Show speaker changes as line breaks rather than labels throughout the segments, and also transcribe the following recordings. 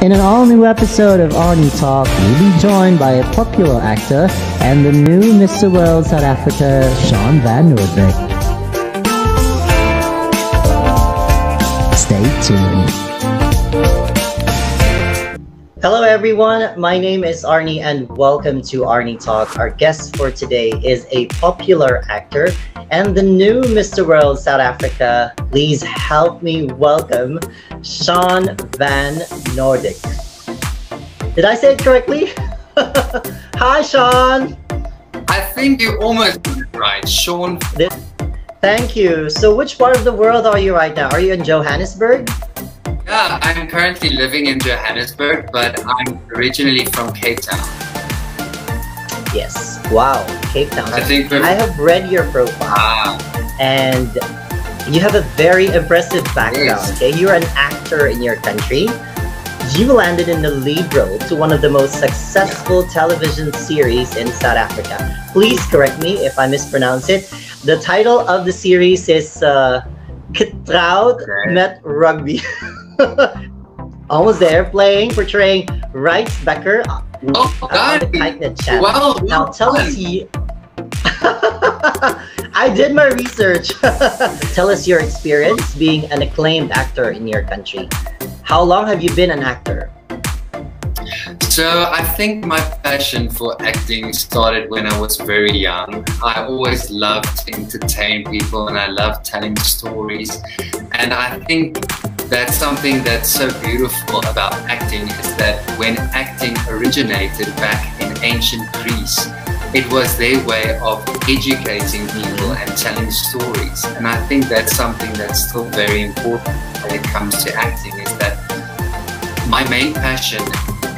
In an all-new episode of Arne Talk, we'll be joined by a popular actor and the new Mr. World South Africa, Sean van Noordwyk. Stay tuned. Hello everyone, my name is Arne and welcome to Arne Talk. Our guest for today is a popular actor and the new Mr. World South Africa. Please help me welcome Sean van Noordwyk. Did I say it correctly? Hi Sean!
I think you almost got it right, Sean.
Thank you. So which part of the world are you right now? Are you in Johannesburg?
Yeah, I'm currently living in Johannesburg, but I'm originally from Cape Town.
Yes. Wow, Cape Town.
I
have read your profile and you have a very impressive background. Yes. Okay, you're an actor in your country. You landed in the lead role to one of the most successful television series in South Africa. Please correct me if I mispronounce it. The title of the series is Getrouwd met Rugby. Almost there, portraying Rice Becker on the Untitled Chapter.
Well,
now tell us I did my research. Tell us your experience being an acclaimed actor in your country. How long have you been an actor?
So I think my passion for acting started when I was very young. I always loved to entertain people and I loved telling stories. And I think that's something that's so beautiful about acting is that when acting originated back in ancient Greece, it was their way of educating people and telling stories. And I think that's something that's still very important when it comes to acting, is that my main passion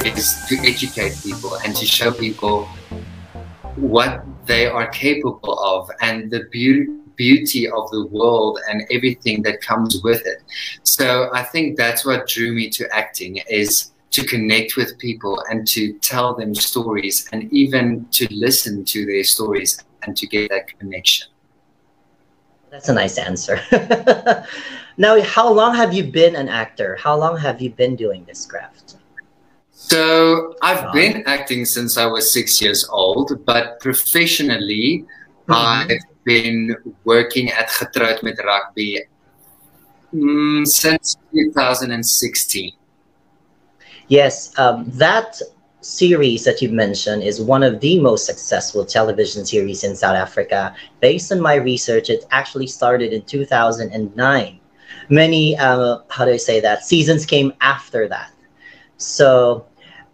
is to educate people and to show people what they are capable of and the beauty of the world and everything that comes with it. So I think that's what drew me to acting, is to connect with people and to tell them stories and even to listen to their stories and to get that connection.
That's a nice answer. Now, how long have you been an actor? How long have you been doing this craft?
So I've been acting since I was 6 years old, but professionally, I've been working at Getrouwd met Rugby since 2016.
Yes, that series that you mentioned is one of the most successful television series in South Africa. Based on my research, it actually started in 2009. Many, how do I say that, seasons came after that. So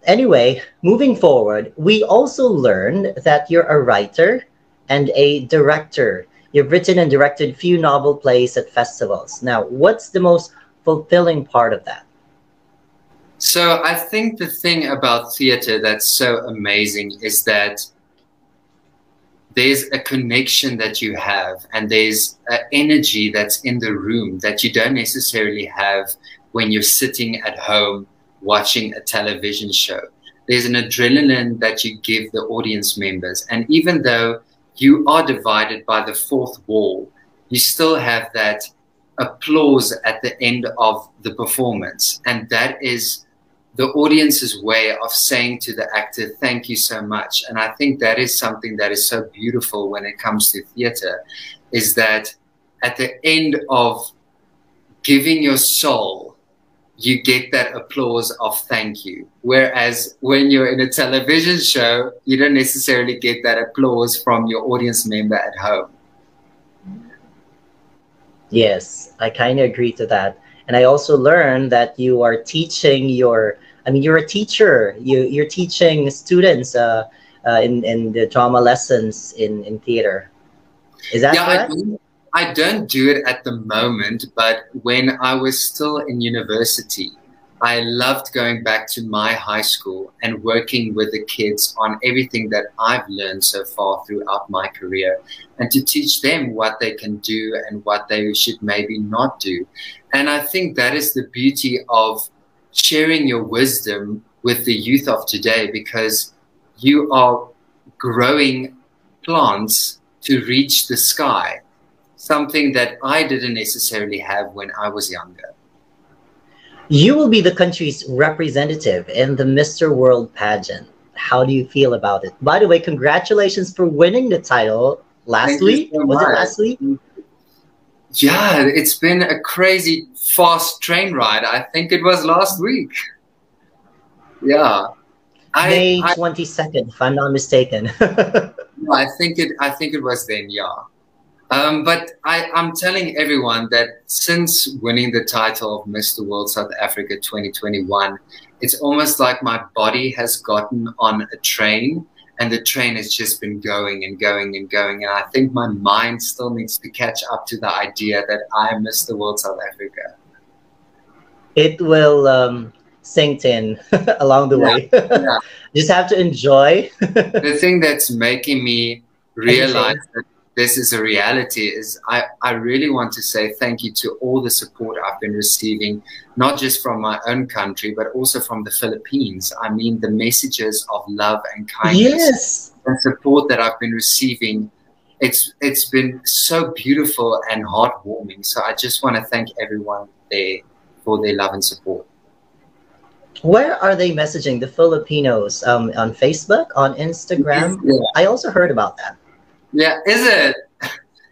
anyway, moving forward, we also learned that you're a writer and a director. You've written and directed few novel plays at festivals. Now, what's the most fulfilling part of that?
So I think the thing about theater that's so amazing is that there's a connection that you have and there's an energy that's in the room that you don't necessarily have when you're sitting at home watching a television show. There's an adrenaline that you give the audience members. And even though you are divided by the fourth wall, you still have that applause at the end of the performance. And that is the audience's way of saying to the actor, thank you so much. And I think that is something that is so beautiful when it comes to theater, is that at the end of giving your soul, you get that applause of thank you. Whereas when you're in a television show, you don't necessarily get that applause from your audience member at home.
Yes, I kind of agree to that. And I also learned that you are teaching you're a teacher. You're teaching students in the drama lessons in theater. Is that correct?
I don't do it at the moment, but when I was still in university, I loved going back to my high school and working with the kids on everything that I've learned so far throughout my career, and to teach them what they can do and what they should maybe not do. And I think that is the beauty of sharing your wisdom with the youth of today, because you are growing plants to reach the sky, something that I didn't necessarily have when I was younger.
You will be the country's representative in the Mr. World pageant. How do you feel about it? By the way, congratulations for winning the title last
Thank you
week.
so
Was it
much.
last week?
Yeah, it's been a crazy fast train ride. I think it was last week. Yeah.
May
I
22nd, if I'm not mistaken.
I think it was then, yeah. But I'm telling everyone that since winning the title of Mr. World South Africa 2021, it's almost like my body has gotten on a train, and the train has just been going and going and going. And I think my mind still needs to catch up to the idea that I am Mr. World South Africa.
It will sink in along the way.
Yeah.
Just have to enjoy.
The thing that's making me realize that this is a reality is I really want to say thank you to all the support I've been receiving, not just from my own country, but also from the Philippines. I mean, the messages of love and kindness and support that I've been receiving, it's been so beautiful and heartwarming. So I just want to thank everyone there for their love and support.
Where are they messaging the Filipinos? On Facebook, on Instagram?
Yeah.
I also heard about that.
Yeah, is it?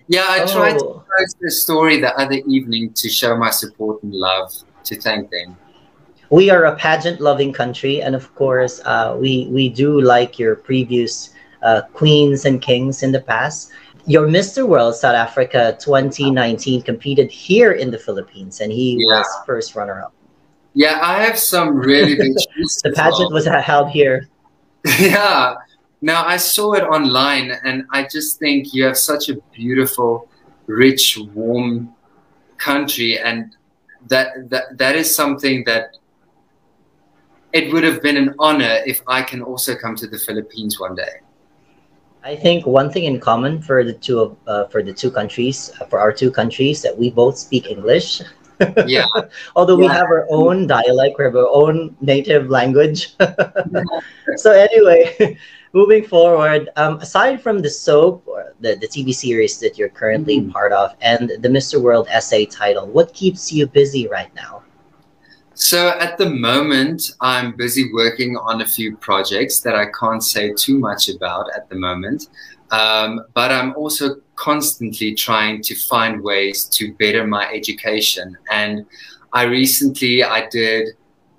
Yeah, I tried to post a story the other evening to show my support and love, to thank them.
We are a pageant-loving country, and of course, we do like your previous queens and kings in the past. Your Mr. World South Africa 2019 competed here in the Philippines, and he was first runner-up.
Yeah, I have some really big shoes.
The pageant was held here.
Yeah. Now, I saw it online, and I just think you have such a beautiful, rich, warm country, and that is something that it would have been an honor if I can also come to the Philippines one day.
I think one thing in common for the two countries, for our two countries, that we both speak English.
Yeah.
Although we have our own dialect, we have our own native language. So anyway, moving forward, aside from the soap or the TV series that you're currently part of and the Mr. World SA title, what keeps you busy right now?
So at the moment, I'm busy working on a few projects that I can't say too much about at the moment. But I'm also constantly trying to find ways to better my education. And I did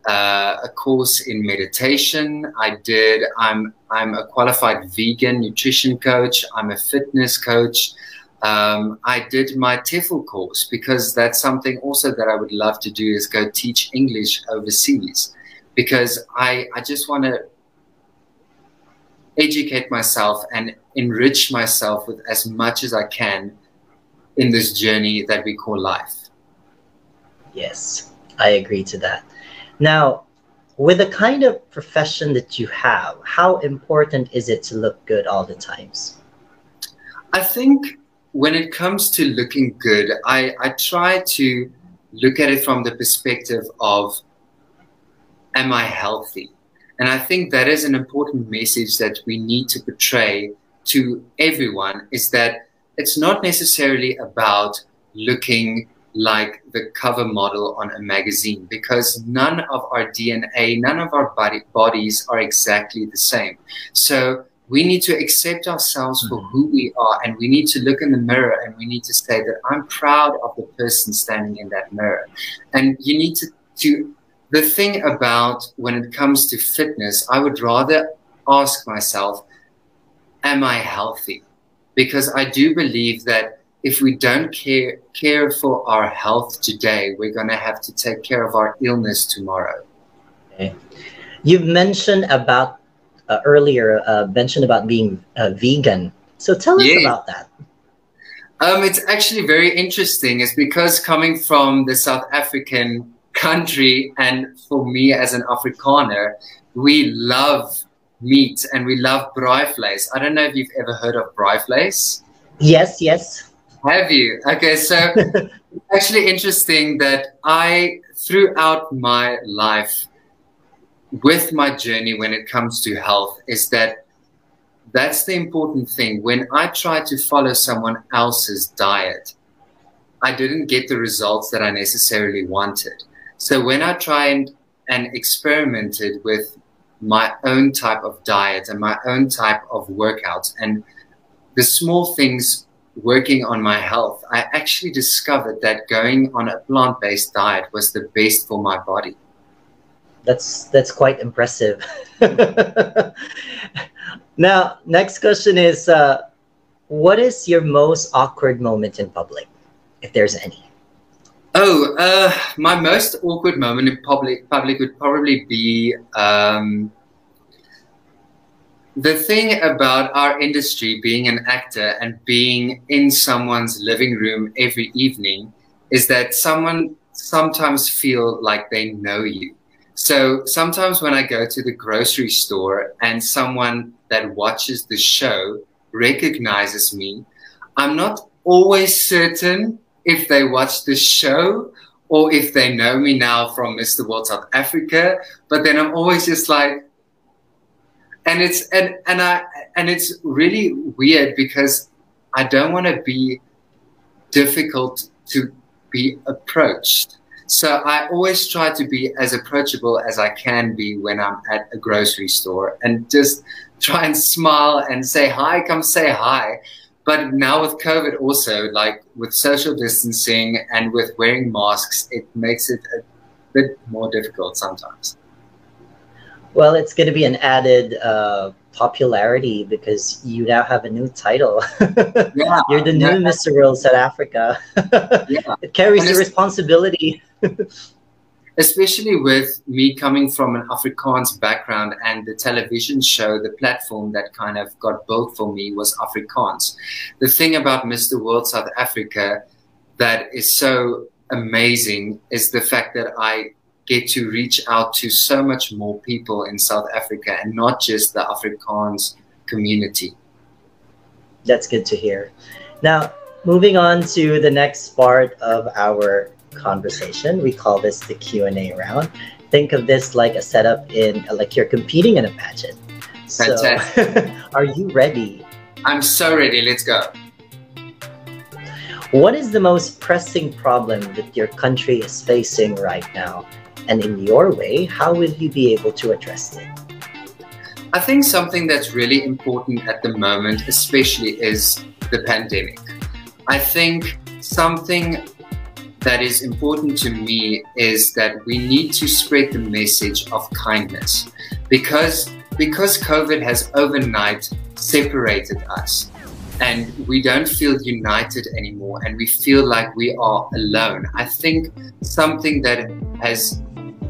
a course in meditation. I'm a qualified vegan nutrition coach. I'm a fitness coach. I did my TEFL course because that's something also that I would love to do, is go teach English overseas, because I just want to educate myself and enrich myself with as much as I can in this journey that we call life.
Yes, I agree to that. Now, with the kind of profession that you have, how important is it to look good all the times?
I think when it comes to looking good, I try to look at it from the perspective of, am I healthy? And I think that is an important message that we need to portray to everyone, is that it's not necessarily about looking like the cover model on a magazine, because none of our DNA, none of our bodies are exactly the same. So we need to accept ourselves for who we are, and we need to look in the mirror and we need to say that I'm proud of the person standing in that mirror. And you need to the thing about when it comes to fitness, I would rather ask myself, am I healthy? Because I do believe that if we don't care for our health today, we're going to have to take care of our illness tomorrow.
Okay. You've mentioned about earlier, mentioned about being vegan. So tell us about that.
It's actually very interesting. It's because coming from the South African country, and for me as an Afrikaner, we love meat and we love braaivleis. I don't know if you've ever heard of braaivleis.
Yes, yes.
Have you? Okay, so it's actually interesting that throughout my life, with my journey when it comes to health, is that's the important thing. When I tried to follow someone else's diet, I didn't get the results that I necessarily wanted. So when I tried and experimented with my own type of diet and my own type of workouts and the small things working on my health, I actually discovered that going on a plant-based diet was the best for my body.
That's quite impressive. Now, next question is, what is your most awkward moment in public, if there's any?
Oh, my most awkward moment in public would probably be the thing about our industry, being an actor and being in someone's living room every evening, is that someone sometimes feel like they know you. So sometimes when I go to the grocery store and someone that watches the show recognizes me, I'm not always certain if they watch the show or if they know me now from Mr. World South Africa, but then I'm always just like, and it's really weird because I don't want to be difficult to be approached. So I always try to be as approachable as I can be when I'm at a grocery store and just try and smile and say hi, come say hi. But now with COVID also, like with social distancing and with wearing masks, it makes it a bit more difficult sometimes.
Well, it's going to be an added popularity because you now have a new title.
Yeah,
You're the new Mr. World South Africa.
Yeah.
It carries the responsibility.
Especially with me coming from an Afrikaans background, and the television show, the platform that kind of got built for me was Afrikaans. The thing about Mr. World South Africa that is so amazing is the fact that I get to reach out to so much more people in South Africa and not just the Afrikaans community.
That's good to hear. Now, moving on to the next part of our conversation, we call this the Q&A round. Think of this like a setup in, like you're competing in a pageant. So, are you ready?
I'm so ready. Let's go.
What is the most pressing problem that your country is facing right now? And in your way, how will you be able to address it?
I think something that's really important at the moment, especially, is the pandemic. I think something that is important to me is that we need to spread the message of kindness because COVID has overnight separated us and we don't feel united anymore and we feel like we are alone. I think something that has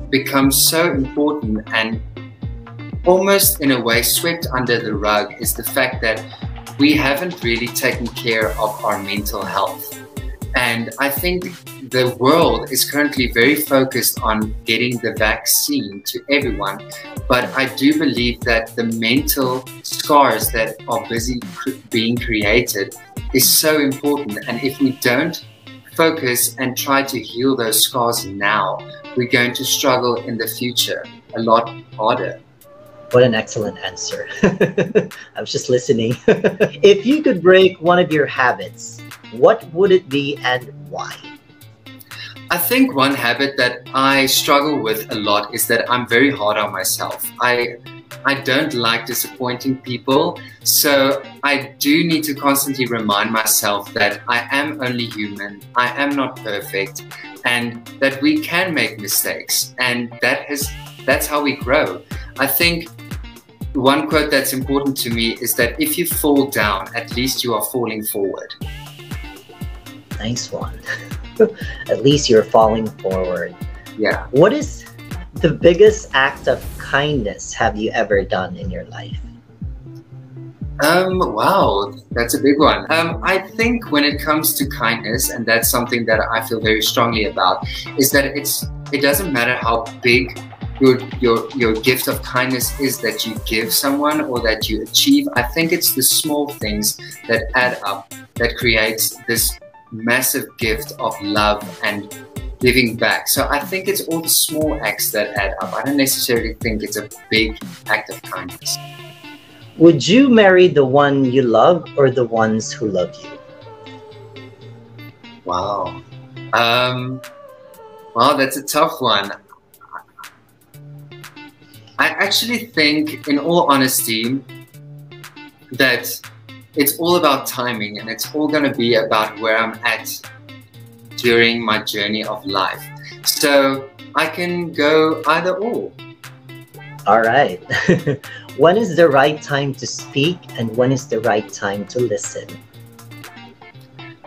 become so important and almost in a way swept under the rug is the fact that we haven't really taken care of our mental health. And I think the world is currently very focused on getting the vaccine to everyone. But I do believe that the mental scars that are busy being created is so important. And if we don't focus and try to heal those scars now, we're going to struggle in the future a lot harder.
What an excellent answer. I was just listening. If you could break one of your habits, what would it be and why?
I think one habit that I struggle with a lot is that I'm very hard on myself. I don't like disappointing people, so I do need to constantly remind myself that I am only human, I am not perfect, and that we can make mistakes, and that's how we grow. I think one quote that's important to me is that if you fall down, at least you are falling forward.
Nice one. At least you're falling forward.
Yeah.
What is the biggest act of kindness have you ever done in your life?
Wow, that's a big one. I think when it comes to kindness, and that's something that I feel very strongly about, is that it doesn't matter how big your gift of kindness is that you give someone or that you achieve. I think it's the small things that add up that creates this massive gift of love and giving back. So I think it's all the small acts that add up. I don't necessarily think it's a big act of kindness.
Would you marry the one you love or the ones who love you?
Wow. Wow, that's a tough one. I actually think, in all honesty, that it's all about timing, and it's all going to be about where I'm at during my journey of life. So I can go either or.
All right. When is the right time to speak, and when is the right time to listen?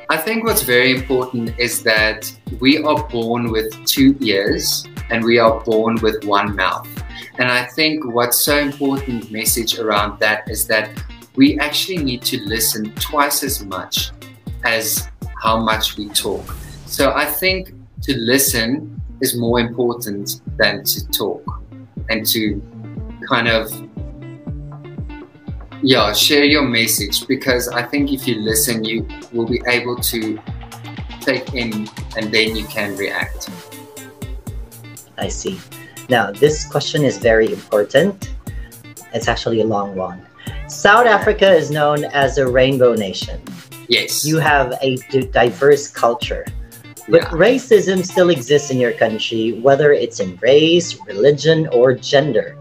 I think what's very important is that we are born with 2 ears and we are born with 1 mouth. And I think what's so important message around that is that we actually need to listen twice as much as how much we talk. So I think to listen is more important than to talk, and to kind of, yeah, share your message, because I think if you listen, you will be able to take in, and then you can react.
I see. Now, this question is very important. It's actually a long one. South Africa is known as a rainbow nation.
Yes.
You have a diverse culture. But racism still exists in your country, whether it's in race, religion, or gender.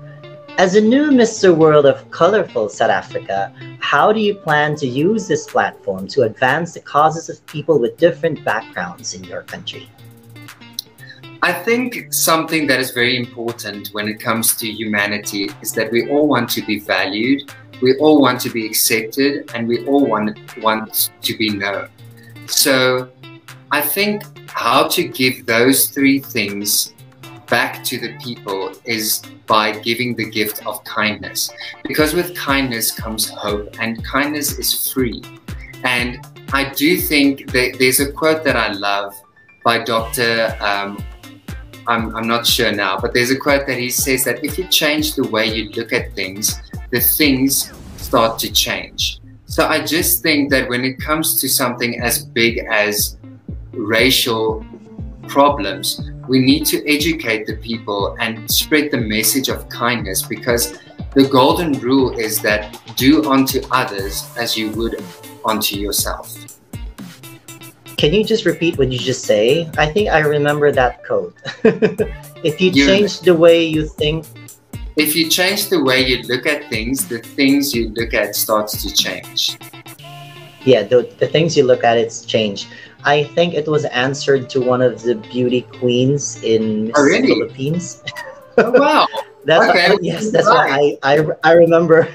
As a new Mr. World of colorful South Africa, how do you plan to use this platform to advance the causes of people with different backgrounds in your country?
I think something that is very important when it comes to humanity is that we all want to be valued, we all want to be accepted, and we all want to be known. So I think how to give those 3 things back to the people is by giving the gift of kindness. Because with kindness comes hope, and kindness is free. And I do think that there's a quote that I love by Dr. I'm not sure now, but there's a quote that he says that if you change the way you look at things, the things start to change. So I just think that when it comes to something as big as racial problems, we need to educate the people and spread the message of kindness, because the golden rule is that do unto others as you would unto yourself.
Can you just repeat what you just say? I think I remember that quote. If you change the way you think,
if you change the way you look at things, the things you look at starts to change.
Yeah, the things you look at, it's change. I think it was answered to one of the beauty queens in Philippines.
Oh, wow.
That's
okay.
Yes, that's why I remember.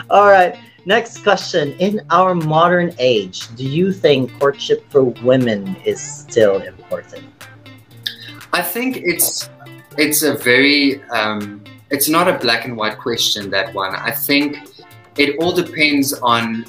All right. Next question. In our modern age, do you think courtship for women is still important?
I think it's a very it's not a black and white question, that one. I think it all depends on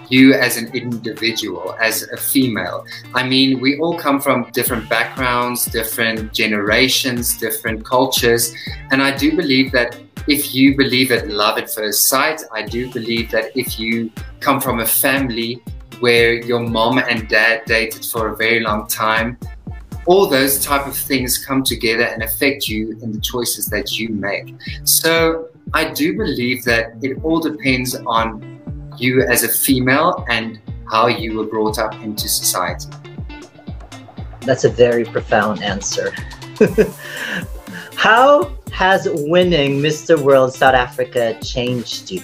you as an individual, as a female. I mean, we all come from different backgrounds, different generations, different cultures, and I do believe that if you believe in love at first sight, I do believe that if you come from a family where your mom and dad dated for a very long time, all those type of things come together and affect you in the choices that you make. So I do believe that it all depends on you as a female and how you were brought up into society.
That's a very profound answer. How has winning Mr. World South Africa changed you?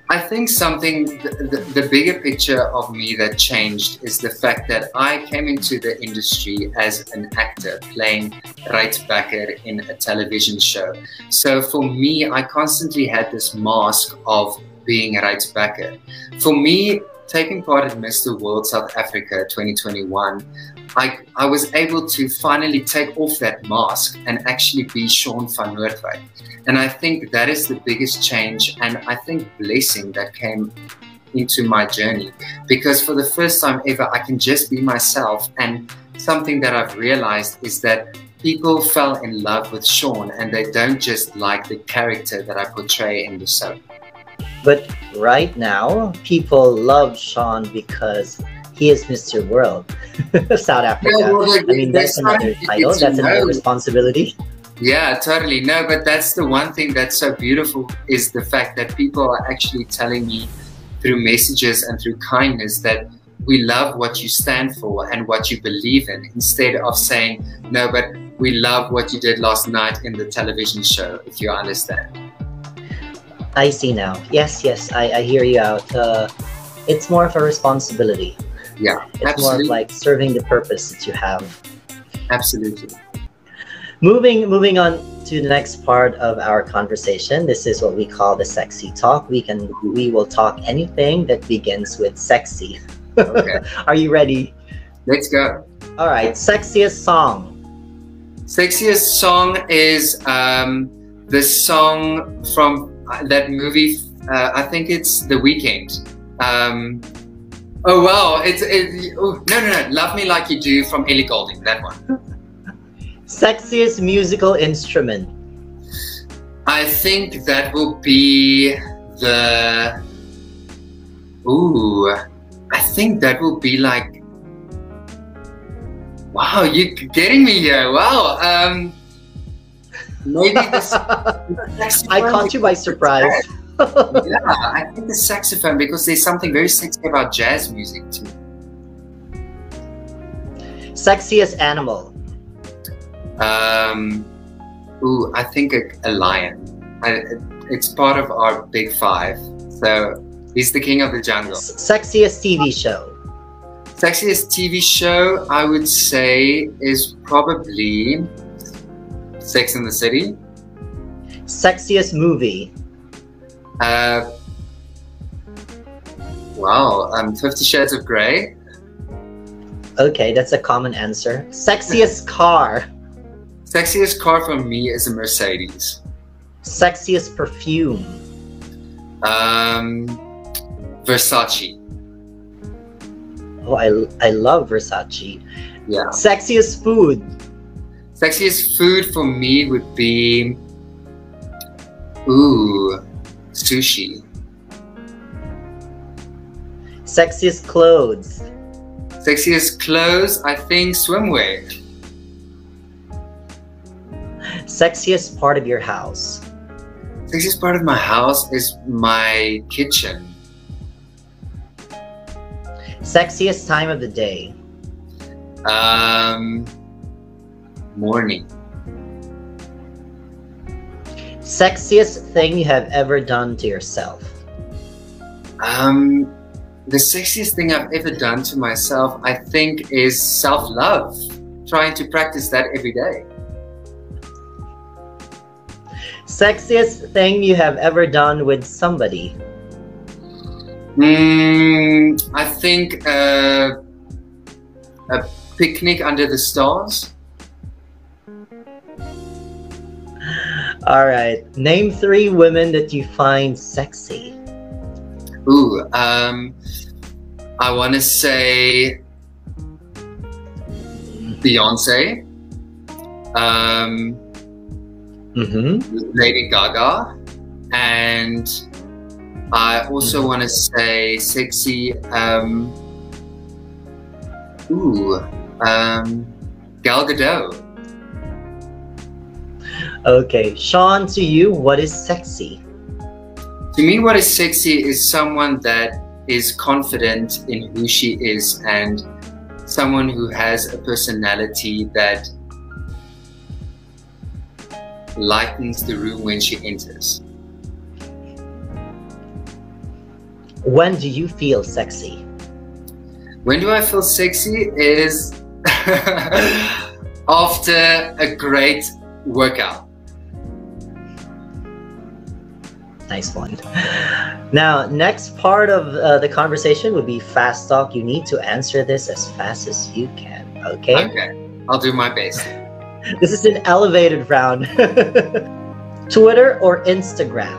I think the bigger picture of me that changed is the fact that I came into the industry as an actor playing Reitsbacker in a television show. So for me, I constantly had this mask of being a Reitsbacker. For me, taking part in Mr. World South Africa 2021, I was able to finally take off that mask and actually be Sean van Noordwyk. And I think that is the biggest change, and I think blessing that came into my journey, because for the first time ever, I can just be myself. And something that I've realized is that people fell in love with Sean, and they don't just like the character that I portray in the soap.
But right now, people love Sean because he is Mr. World South Africa.
Yeah, well,
I mean, that's another title, that's another responsibility.
Yeah, totally. No, but that's the one thing that's so beautiful, is the fact that people are actually telling me through messages and through kindness that we love what you stand for and what you believe in, instead of saying, no, but we love what you did last night in the television show, if you understand.
I see now. Yes, I hear you out. It's more of a responsibility.
Yeah,
it's
absolutely.
more of like serving the purpose that you have.
Absolutely.
Moving on to the next part of our conversation. This is what we call the sexy talk. We will talk anything that begins with sexy.
Okay.
Are you ready?
Let's go.
All right. Sexiest song.
Sexiest song is the song from that movie. I think it's The Weeknd. Oh wow! No! Love Me Like You Do from Ellie Goulding. That one.
Sexiest musical instrument.
I think that will be the. I think that will be like. Wow, you're getting me here. Wow. Maybe this.
I caught you by surprise.
Yeah, I think the saxophone, because there's something very sexy about jazz music too.
Sexiest animal.
I think a lion. It's part of our big five. So he's the king of the jungle.
Sexiest TV show.
Sexiest TV show, I would say, is probably Sex and the City.
Sexiest movie.
Wow, 50 Shades of Grey.
Okay, that's a common answer. Sexiest car.
Sexiest car for me is a Mercedes.
Sexiest perfume.
Versace.
Oh, I love Versace.
Yeah.
Sexiest food.
Sexiest food for me would be sushi.
Sexiest clothes.
Sexiest clothes, I think swimwear.
Sexiest part of your house.
Sexiest part of my house is my kitchen.
Sexiest time of the day.
Morning.
Sexiest thing you have ever done to yourself.
The sexiest thing I've ever done to myself, I think, is self-love. Trying to practice that every day.
Sexiest thing you have ever done with somebody.
I think a picnic under the stars.
All right. Name 3 women that you find sexy.
I want to say Beyonce, Lady Gaga, and I also want to say sexy, Gal Gadot.
Okay, Sean, to you, what is sexy?
To me, what is sexy is someone that is confident in who she is, and someone who has a personality that lightens the room when she enters.
When do you feel sexy?
When do I feel sexy is after a great workout.
Nice one. Now, next part of the conversation would be fast talk. You need to answer this as fast as you can, okay?
Okay, I'll do my best.
This is an elevated round. Twitter or Instagram?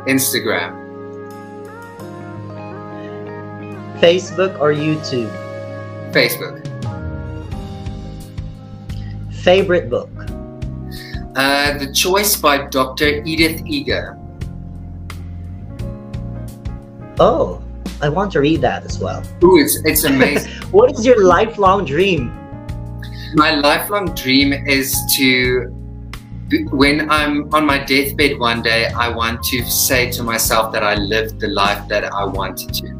Instagram.
Facebook or YouTube?
Facebook.
Favorite book?
The Choice by Dr. Edith Eger.
Oh, I want to read that as well.
Ooh, it's amazing.
What is your lifelong dream?
My lifelong dream is to, when I'm on my deathbed one day, I want to say to myself that I lived the life that I wanted to.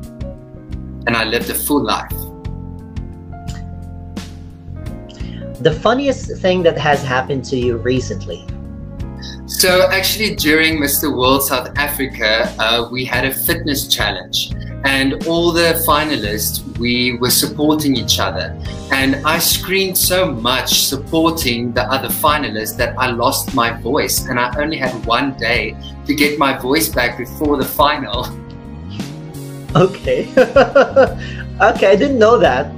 and I lived a full life.
The funniest thing that has happened to you recently?
So actually during Mr. World South Africa, we had a fitness challenge, and all the finalists, we were supporting each other. And I screamed so much supporting the other finalists that I lost my voice, and I only had one day to get my voice back before the final.
Okay. Okay, I didn't know that.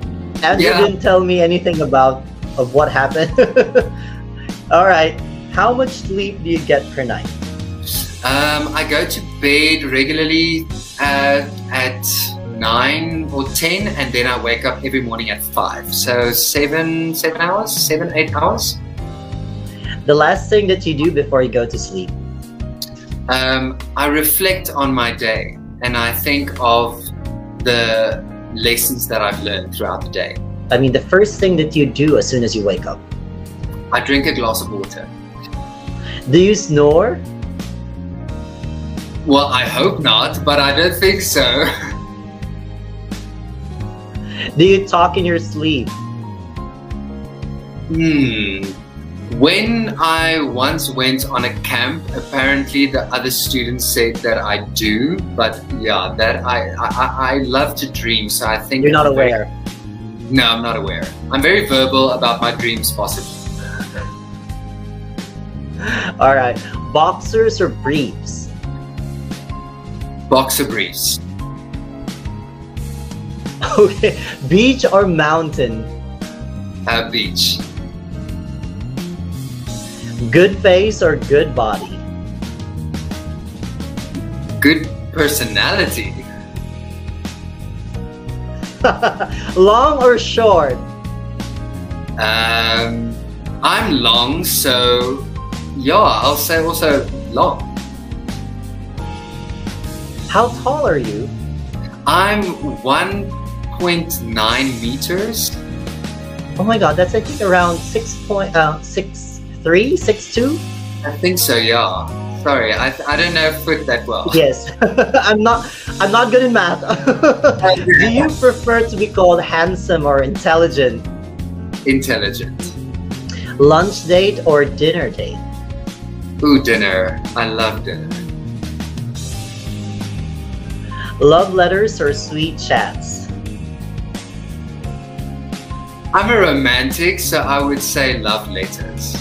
And you didn't tell me anything of what happened. All right. How much sleep do you get per night?
I go to bed regularly at 9 or 10, and then I wake up every morning at 5. So 7 hours, 7-8 hours.
The last thing that you do before you go to sleep?
I reflect on my day, and I think of the lessons that I've learned throughout the day.
I mean, the first thing that you do as soon as you wake up?
I drink a glass of water.
Do you snore?
Well, I hope not, but I don't think so.
Do you talk in your sleep?
When I once went on a camp, apparently the other students said that I do, but yeah, that I love to dream, so I think...
You're not aware?
No, I'm not aware. I'm very verbal about my dreams, possibly.
All right. Boxers or briefs?
Boxer briefs.
Okay. Beach or mountain?
Beach.
Good face or good body?
Good personality.
Long or short?
I'm long, so yeah, I'll say also long.
How tall are you?
I'm 1.9 meters.
Oh my god, that's I think around 6'3", 6'2"?
I think so, yeah. Sorry, I don't know foot that well.
Yes, I'm not good in math. Do you prefer to be called handsome or intelligent?
Intelligent.
Lunch date or dinner date?
Ooh, dinner. I love dinner.
Love letters or sweet chats?
I'm a romantic, so I would say love letters.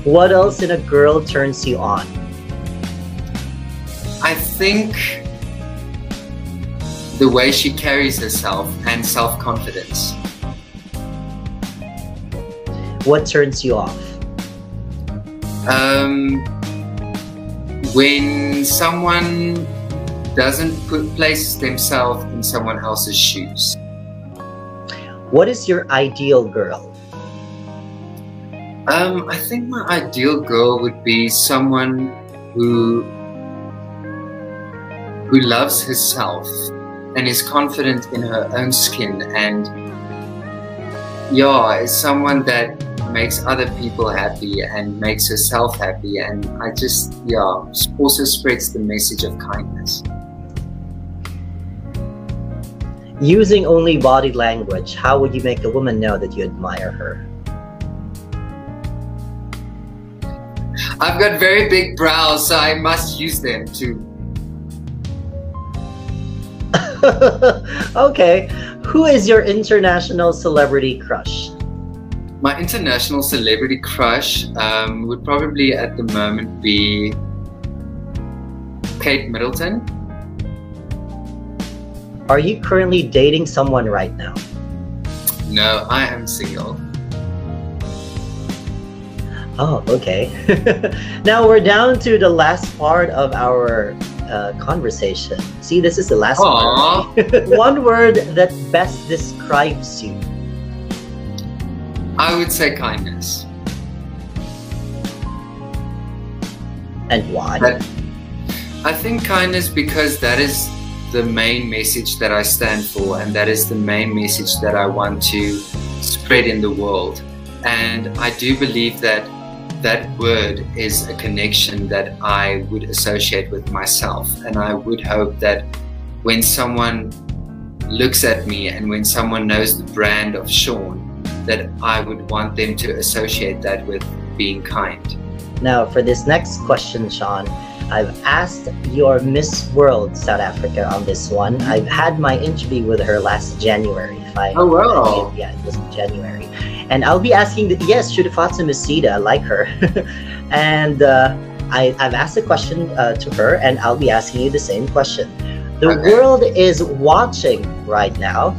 What else in a girl turns you on?
I think the way she carries herself and self-confidence.
What turns you off?
When someone doesn't place themselves in someone else's shoes.
What is your ideal girl?
I think my ideal girl would be someone who loves herself and is confident in her own skin, and yeah, is someone that makes other people happy and makes herself happy, and I just, yeah, also spreads the message of kindness.
Using only body language, how would you make a woman know that you admire her?
I've got very big brows, so I must use them too.
Okay. Who is your international celebrity crush?
My international celebrity crush would probably at the moment be Kate Middleton.
Are you currently dating someone right now?
No, I am single.
Oh, okay. Now we're down to the last part of our conversation. See, this is the last part. One word that best describes you.
I would say kindness.
And why?
I think kindness because that is the main message that I stand for, and that is the main message that I want to spread in the world. And I do believe that that word is a connection that I would associate with myself, and I would hope that when someone looks at me and when someone knows the brand of Sean, that I would want them to associate that with being kind.
Now, for this next question, Sean, I've asked your Miss World South Africa on this one. I've had my interview with her last January.
Oh, wow.
Yeah, it was in January. And I'll be asking, yes, Shudafatsa Masida, I like her. And I've asked a question to her, and I'll be asking you the same question. The world is watching right now.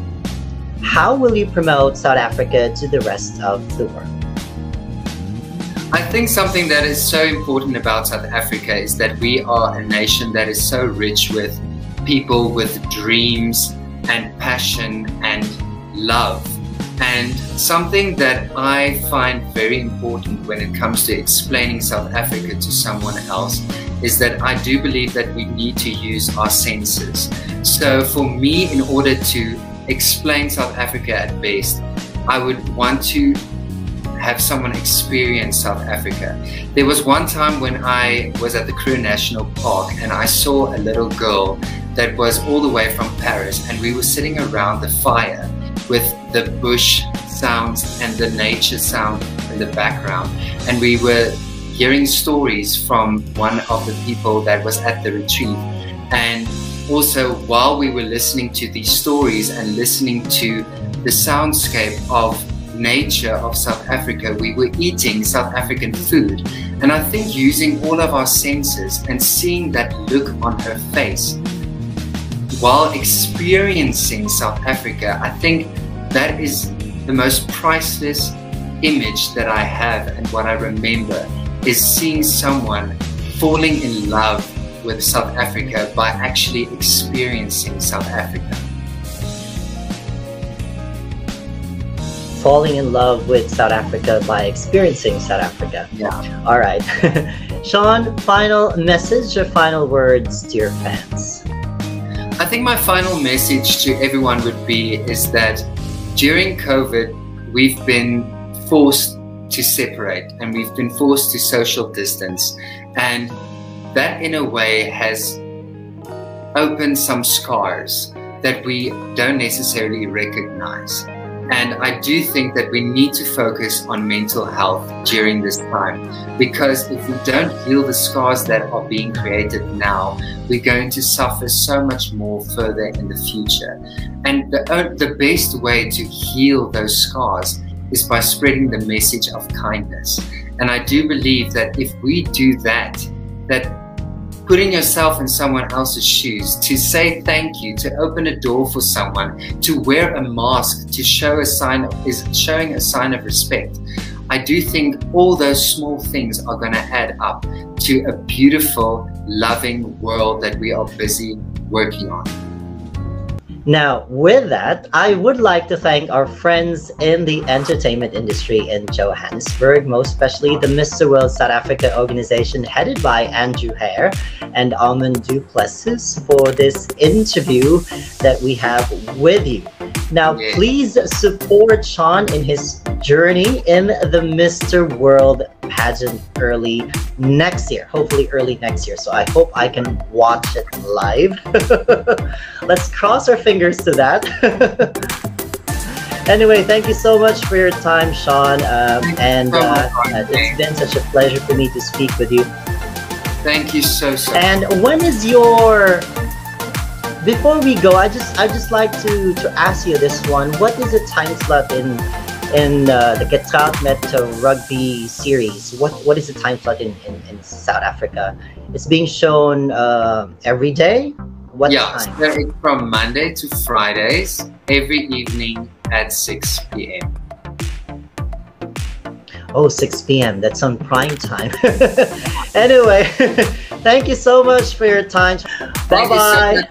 How will you promote South Africa to the rest of the world?
I think something that is so important about South Africa is that we are a nation that is so rich with people with dreams and passion and love. And something that I find very important when it comes to explaining South Africa to someone else is that I do believe that we need to use our senses. So for me, in order to explain South Africa at best, I would want to have someone experience South Africa. There was one time when I was at the Kruger National Park and I saw a little girl that was all the way from Paris, and we were sitting around the fire with the bush sounds and the nature sound in the background, and we were hearing stories from one of the people that was at the retreat. And also, while we were listening to these stories and listening to the soundscape of nature of South Africa, we were eating South African food. And I think using all of our senses and seeing that look on her face while experiencing South Africa, I think that is the most priceless image that I have, and what I remember is seeing someone falling in love with South Africa by actually experiencing South Africa.
Falling in love with South Africa by experiencing South Africa.
Yeah.
All right. Sean, final message or final words to your fans?
I think my final message to everyone would be is that during COVID, we've been forced to separate and we've been forced to social distance. And that in a way has opened some scars that we don't necessarily recognize. And I do think that we need to focus on mental health during this time, because if we don't heal the scars that are being created now, we're going to suffer so much more further in the future. And the best way to heal those scars is by spreading the message of kindness. And I do believe that if we do that putting yourself in someone else's shoes, to say thank you, to open a door for someone, to wear a mask, to show a sign is showing a sign of respect. I do think all those small things are going to add up to a beautiful, loving world that we are busy working on.
Now, with that, I would like to thank our friends in the entertainment industry in Johannesburg, most especially the Mr. World South Africa organization headed by Andrew Hare and Almond Duplessis for this interview that we have with you. Now, please support Sean in his journey in the Mr. World pageant early next year, hopefully early next year. So I hope I can watch it live. Let's cross our fingers to that. Anyway, thank you so much for your time, Sean. It's been such a pleasure for me to speak with you.
Thank you so much.
And when is your... Before we go, I just like to ask you this one. What is the time slot in the Getrouwd met Rugby series? What is the time slot in South Africa? It's being shown every day? What time?
So it's from Monday to Fridays, every evening at 6 p.m.
Oh, 6 p.m. That's on prime time. Anyway, thank you so much for your time. Bye-bye.